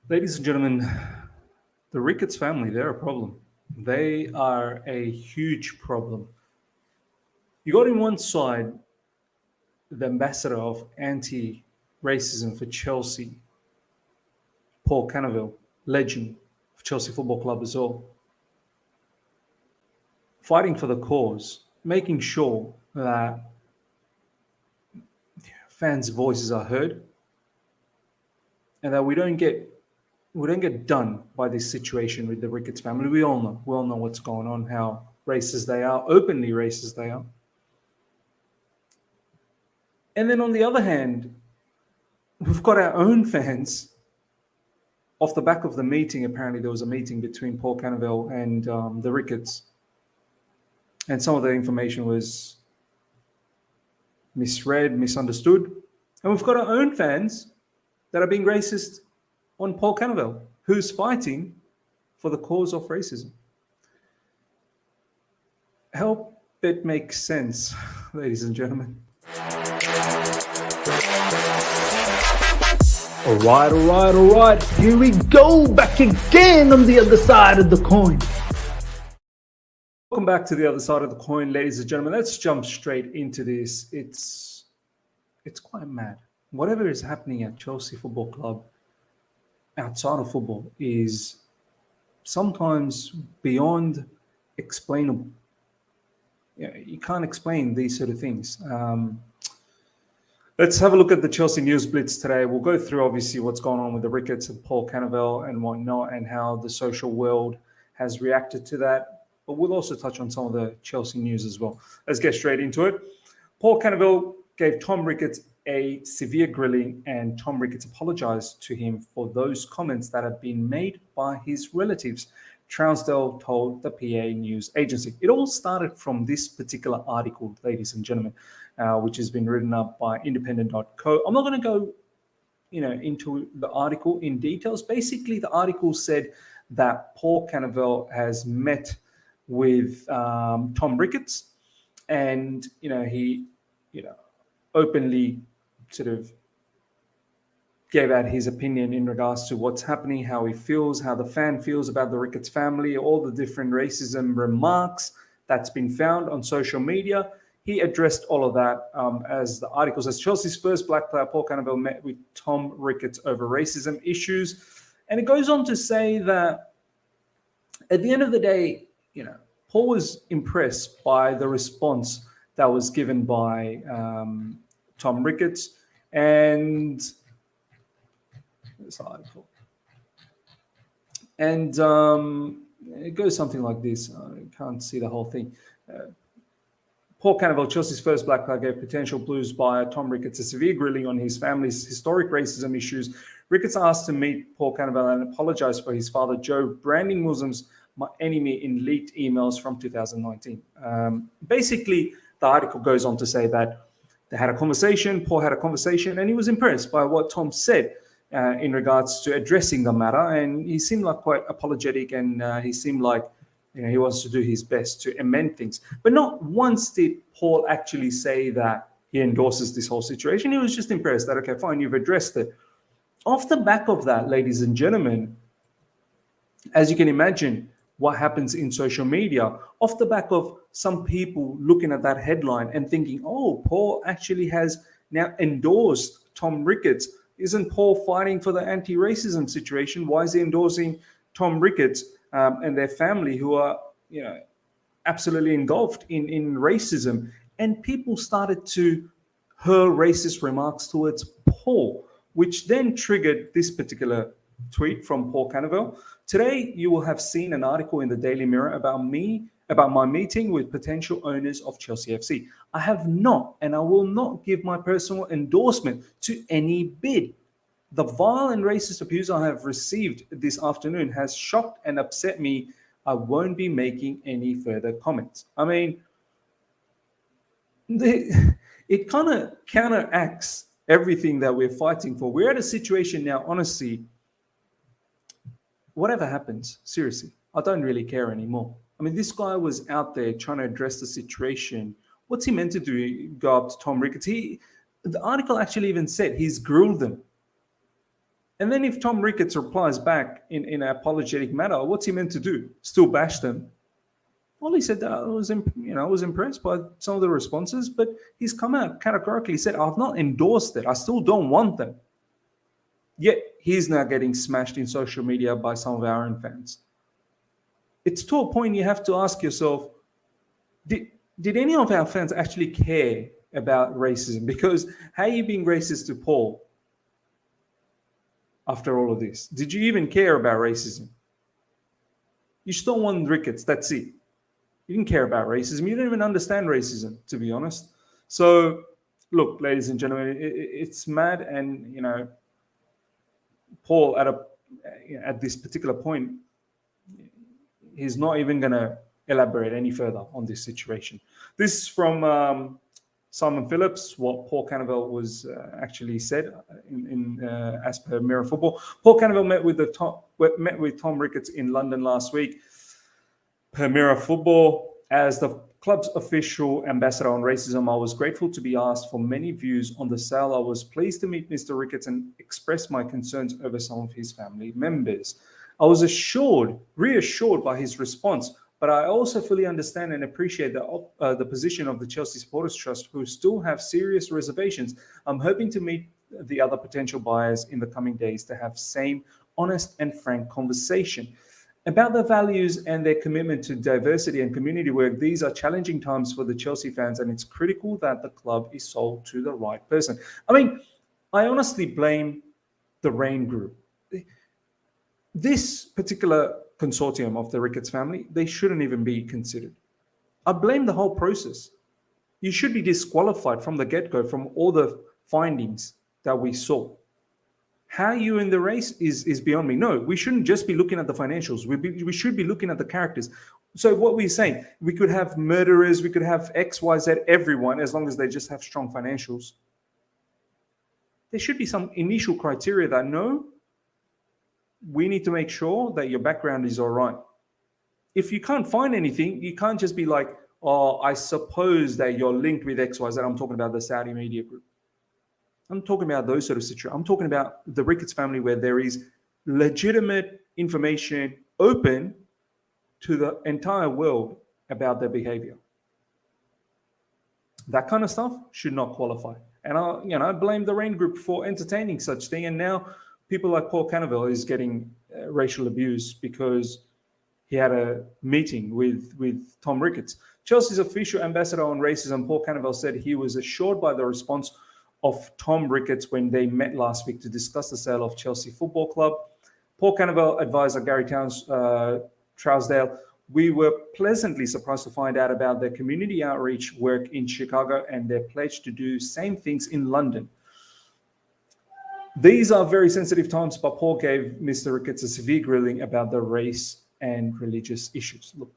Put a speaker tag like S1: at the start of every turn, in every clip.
S1: Ladies and gentlemen, the Ricketts family, they're a problem. They are a huge problem. You got in one side the ambassador of anti racism for Chelsea, Paul Canoville, legend of Chelsea Football Club as well, fighting for the cause, making sure that fans' voices are heard and that we don't get done by this situation with the Ricketts family. We all know what's going on, how racist they are, openly racist they are. And then on the other hand, we've got our own fans. Off the back of the meeting, apparently there was a meeting between Paul Canoville and the Ricketts, and some of the information was misread, misunderstood. And we've got our own fans that are being racist on Paul Canoville, who's fighting for the cause of racism. Help it make sense, ladies and gentlemen.
S2: All right. Here we go, back again on the other side of the coin.
S1: Welcome back to the other side of the coin, ladies and gentlemen. Let's jump straight into this. It's quite mad. Whatever is happening at Chelsea Football Club outside of football is sometimes beyond explainable. You can't explain these sort of things. Let's have a look at the Chelsea News Blitz today. We'll go through, obviously, what's going on with the Ricketts and Paul Canoville and whatnot, and how the social world has reacted to that. But we'll also touch on some of the Chelsea news as well. Let's get straight into it. Paul Canoville gave Tom Ricketts a severe grilling, and Tom Ricketts apologized to him for those comments that have been made by his relatives, Trowsdale told the PA news agency. It all started from this particular article, ladies and gentlemen, which has been written up by independent.co. I'm not going to go into the article in details. Basically, the article said that Paul Canoville has met with Tom Ricketts, and he openly sort of gave out his opinion in regards to what's happening, how he feels, how the fan feels about the Ricketts family, all the different racism remarks that's been found on social media. He addressed all of that. As the article says, Chelsea's first black player, Paul Canoville, met with Tom Ricketts over racism issues. And it goes on to say that at the end of the day, Paul was impressed by the response that was given by Tom Ricketts. And this article. And it goes something like this. I can't see the whole thing. Paul Canoville, Chelsea's first black player, gave potential Blues buyer Tom Ricketts a severe grilling on his family's historic racism issues. Ricketts asked to meet Paul Canoville and apologize for his father, Joe, branding Muslims my enemy in leaked emails from 2019. Basically, the article goes on to say that they had a conversation, Paul had a conversation, and he was impressed by what Tom said in regards to addressing the matter. And he seemed like quite apologetic, and he seemed like he wants to do his best to amend things. But not once did Paul actually say that he endorses this whole situation. He was just impressed that, okay, fine, you've addressed it. Off the back of that, ladies and gentlemen, as you can imagine, what happens in social media, off the back of some people looking at that headline and thinking, oh, Paul actually has now endorsed Tom Ricketts. Isn't Paul fighting for the anti-racism situation? Why is he endorsing Tom Ricketts and their family, who are, absolutely engulfed in racism? And people started to hurl racist remarks towards Paul, which then triggered this particular tweet from Paul Canoville. Today, you will have seen an article in the Daily Mirror about my meeting with potential owners of Chelsea FC. I have not, and I will not give my personal endorsement to any bid. The vile and racist abuse I have received this afternoon has shocked and upset me. I won't be making any further comments. I mean, it kind of counteracts everything that we're fighting for. We're at a situation now, honestly, whatever happens, seriously, I don't really care anymore. I mean, this guy was out there trying to address the situation. What's he meant to do? Go up to Tom Ricketts? The article actually even said he's grilled them. And then if Tom Ricketts replies back in an apologetic manner, what's he meant to do? Still bash them? Well, he said that I was impressed by some of the responses, but he's come out categorically said, I've not endorsed it. I still don't want them. Yet he's now getting smashed in social media by some of our own fans. It's to a point you have to ask yourself, did any of our fans actually care about racism? Because how are you being racist to Paul after all of this? Did you even care about racism? You just don't want Ricketts, that's it. You didn't care about racism. You don't even understand racism, to be honest. So, look, ladies and gentlemen, it's mad. And, Paul, at this particular point, he's not even going to elaborate any further on this situation. This is from Simon Phillips, what Paul Cannaville was actually said as per Mirror Football. Paul Cannaville met with Tom Ricketts in London last week. Per Mirror Football, as the club's official ambassador on racism, I was grateful to be asked for many views on the sale. I was pleased to meet Mr. Ricketts and express my concerns over some of his family members. I was reassured by his response, but I also fully understand and appreciate the position of the Chelsea Supporters Trust, who still have serious reservations. I'm hoping to meet the other potential buyers in the coming days to have same honest and frank conversation about their values and their commitment to diversity and community work. These are challenging times for the Chelsea fans, and it's critical that the club is sold to the right person. I mean, I honestly blame the Rain Group. This particular consortium of the Ricketts family, they shouldn't even be considered. I blame the whole process. You should be disqualified from the get-go from all the findings that we saw. How you in the race is beyond me. No, we shouldn't just be looking at the financials. We should be looking at the characters. So what we're saying, we could have murderers, we could have X, Y, Z, everyone, as long as they just have strong financials. There should be some initial criteria that, no, we need to make sure that your background is all right. If you can't find anything, you can't just be like, oh, I suppose that you're linked with X, Y, Z. I'm talking about the Saudi media group. I'm talking about those sort of situations. I'm talking about the Ricketts family where there is legitimate information open to the entire world about their behavior. That kind of stuff should not qualify. And I blame the Rain Group for entertaining such thing. And now people like Paul Cannaville is getting racial abuse because he had a meeting with Tom Ricketts. Chelsea's official ambassador on racism, Paul Cannaville, said he was assured by the response of Tom Ricketts when they met last week to discuss the sale of Chelsea Football Club. Paul Cannaville advisor Gary Towns, Trowsdale, we were pleasantly surprised to find out about their community outreach work in Chicago and their pledge to do same things in London. These are very sensitive times, but Paul gave Mr. Ricketts a severe grilling about the race and religious issues. Look,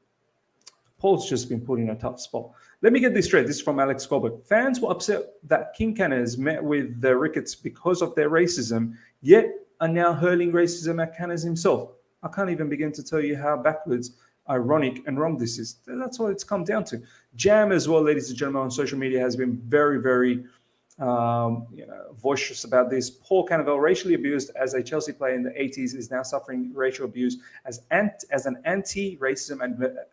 S1: Paul's just been put in a tough spot. Let me get this straight. This is from Alex Goldberg. Fans were upset that King Canners met with the Ricketts because of their racism, yet are now hurling racism at Canners himself. I can't even begin to tell you how backwards, ironic, and wrong this is. That's what it's come down to. Jam as well, ladies and gentlemen, on social media has been very, very boisterous about this. Paul Cannaville, racially abused as a Chelsea player in the 80s, is now suffering racial abuse as an anti-racism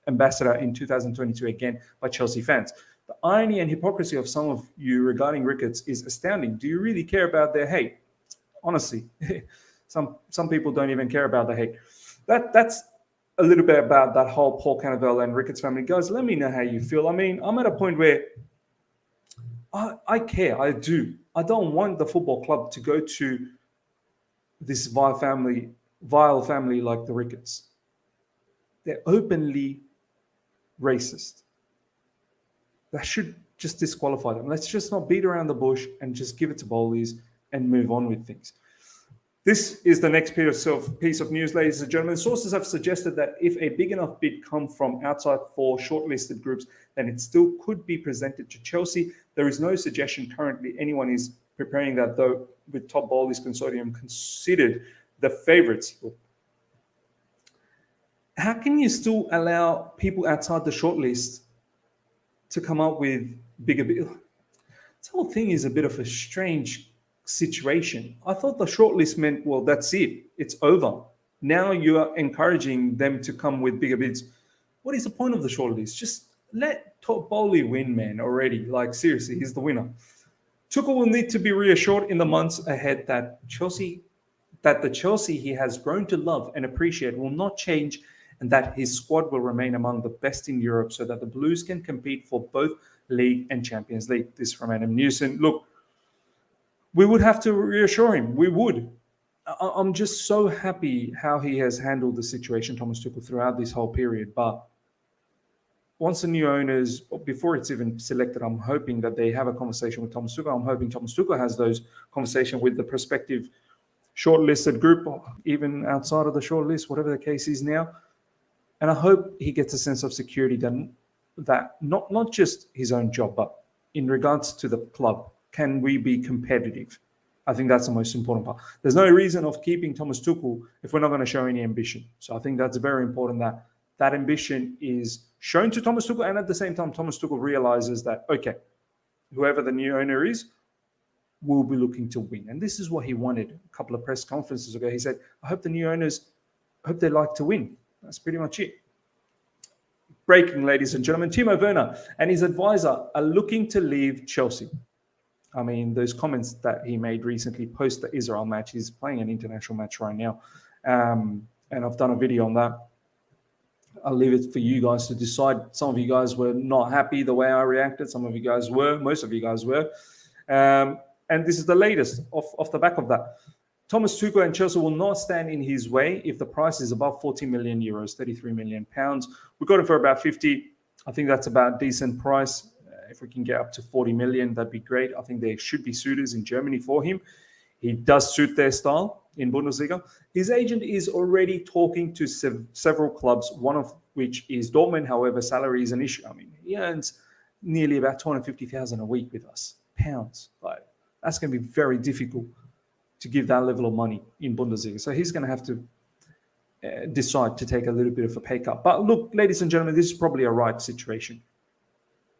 S1: ambassador in 2022, again by Chelsea fans. The irony and hypocrisy of some of you regarding Ricketts is astounding. Do you really care about their hate? Honestly, some people don't even care about the hate. That's a little bit about that whole Paul Cannaville and Ricketts family. Guys, let me know how you feel. I mean, I'm at a point where I care. I do. I don't want the football club to go to this vile family like the Ricketts. They're openly racist. That should just disqualify them. Let's just not beat around the bush and just give it to Bowleys and move on with things. This is the next piece of news, ladies and gentlemen. Sources have suggested that if a big enough bid comes from outside for shortlisted groups, then it still could be presented to Chelsea. There is no suggestion currently anyone is preparing that, though, with Top Bowleys Consortium considered the favourites. How can you still allow people outside the shortlist to come up with bigger bids? This whole thing is a bit of a strange situation. I thought the shortlist meant, well, that's it. It's over. Now you are encouraging them to come with bigger bids. What is the point of the shortlist? Just let Top Bowley win, man, already. Like, seriously, he's the winner. Tuchel will need to be reassured in the months ahead that the Chelsea he has grown to love and appreciate will not change, and that his squad will remain among the best in Europe so that the Blues can compete for both League and Champions League. This from Adam Newson. Look, we would have to reassure him. We would. I'm just so happy how he has handled the situation, Thomas Tuchel, throughout this whole period. But once the new owners, before it's even selected, I'm hoping that they have a conversation with Thomas Tuchel. I'm hoping Thomas Tuchel has those conversations with the prospective shortlisted group, or even outside of the shortlist, whatever the case is now. And I hope he gets a sense of security that not just his own job, but in regards to the club, can we be competitive? I think that's the most important part. There's no reason of keeping Thomas Tuchel if we're not going to show any ambition. So I think that's very important that ambition is shown to Thomas Tuchel, and at the same time, Thomas Tuchel realizes that, okay, whoever the new owner is, will be looking to win. And this is what he wanted a couple of press conferences ago. He said, I hope the new owners, hope they like to win. That's pretty much it. Breaking, ladies and gentlemen, Timo Werner and his advisor are looking to leave Chelsea. I mean, those comments that he made recently post the Israel match, he's playing an international match right now. And I've done a video on that. I'll leave it for you guys to decide. Some of you guys were not happy the way I reacted. Some of you guys were. Most of you guys were. And this is the latest off the back of that. Thomas Tuchel and Chelsea will not stand in his way if the price is above 40 million euros, 33 million pounds. We got it for about 50. I think that's about a decent price. If we can get up to 40 million, that'd be great. I think there should be suitors in Germany for him. He does suit their style in Bundesliga. His agent is already talking to several clubs, one of which is Dortmund. However, salary is an issue. I mean, he earns nearly about 250,000 a week with us, pounds. Like, that's going to be very difficult to give that level of money in Bundesliga. So he's going to have to decide to take a little bit of a pay cut. But look, ladies and gentlemen, this is probably a right situation.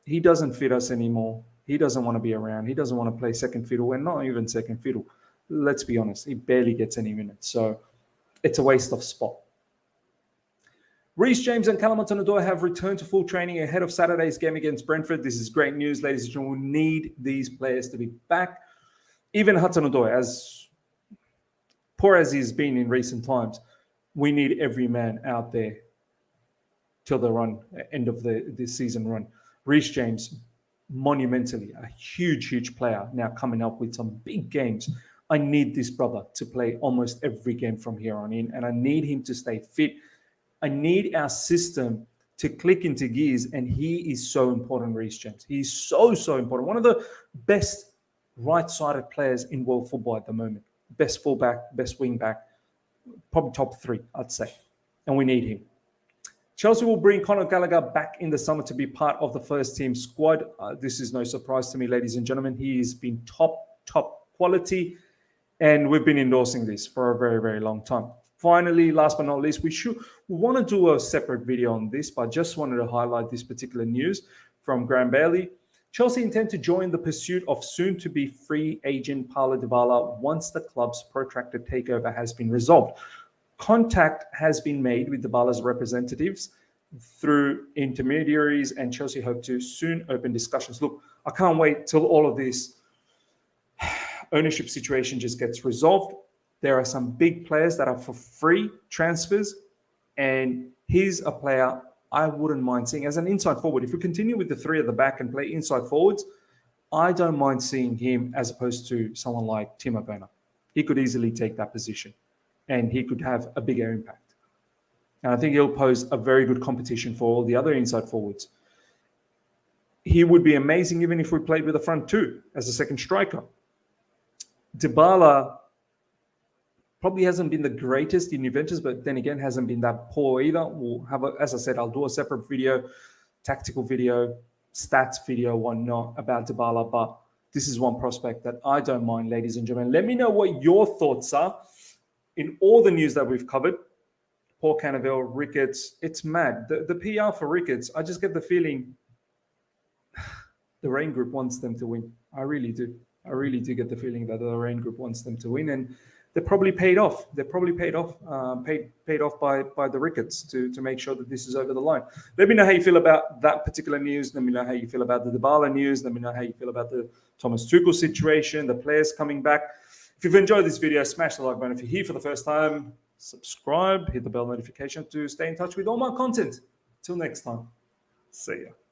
S1: He doesn't fit us anymore. He doesn't want to be around. He doesn't want to play second fiddle, and not even second fiddle. Let's be honest, he barely gets any minutes. So it's a waste of spot. Reece James and Hudson-Odoi have returned to full training ahead of Saturday's game against Brentford. This is great news, ladies and gentlemen. We need these players to be back. Even Hudson-Odoi, as poor as he's been in recent times, we need every man out there till the end of the season run. Reece James, monumentally, a huge player now coming up with some big games. I need this brother to play almost every game from here on in, and I need him to stay fit. I need our system to click into gears, and he is so important, Reece James. He's so important. One of the best right-sided players in world football at the moment. Best fullback, best wing-back, probably top 3, I'd say. And we need him. Chelsea will bring Conor Gallagher back in the summer to be part of the first-team squad. This is no surprise to me, ladies and gentlemen. He has been top quality, and we've been endorsing this for a very long time. Finally, last but not least, we want to do a separate video on this, but I just wanted to highlight this particular news from Graham Bailey. Chelsea intend to join the pursuit of soon-to-be free agent Paulo Dybala once the club's protracted takeover has been resolved. Contact has been made with Dybala's representatives through intermediaries, and Chelsea hope to soon open discussions. Look, I can't wait till all of this ownership situation just gets resolved. There are some big players that are for free transfers, and he's a player I wouldn't mind seeing as an inside forward. If we continue with the 3 at the back and play inside forwards, I don't mind seeing him as opposed to someone like Timo Werner. He could easily take that position, and he could have a bigger impact. And I think he'll pose a very good competition for all the other inside forwards. He would be amazing even if we played with a front 2 as a second striker. Dybala probably hasn't been the greatest in Juventus, but then again, hasn't been that poor either. We'll have, as I said, I'll do a separate video, tactical video, stats video, whatnot about Dybala. But this is one prospect that I don't mind, ladies and gentlemen. Let me know what your thoughts are in all the news that we've covered. Paul Cannaville, Ricketts, it's mad. The PR for Ricketts, I just get the feeling the Rain Group wants them to win. I really do. I really do get the feeling that the Lorraine group wants them to win, and they're probably paid off. They're probably paid off by the Ricketts to make sure that this is over the line. Let me know how you feel about that particular news. Let me know how you feel about the Dybala news. Let me know how you feel about the Thomas Tuchel situation, the players coming back. If you've enjoyed this video, smash the like button. If you're here for the first time, subscribe, hit the bell notification to stay in touch with all my content. Till next time, see ya.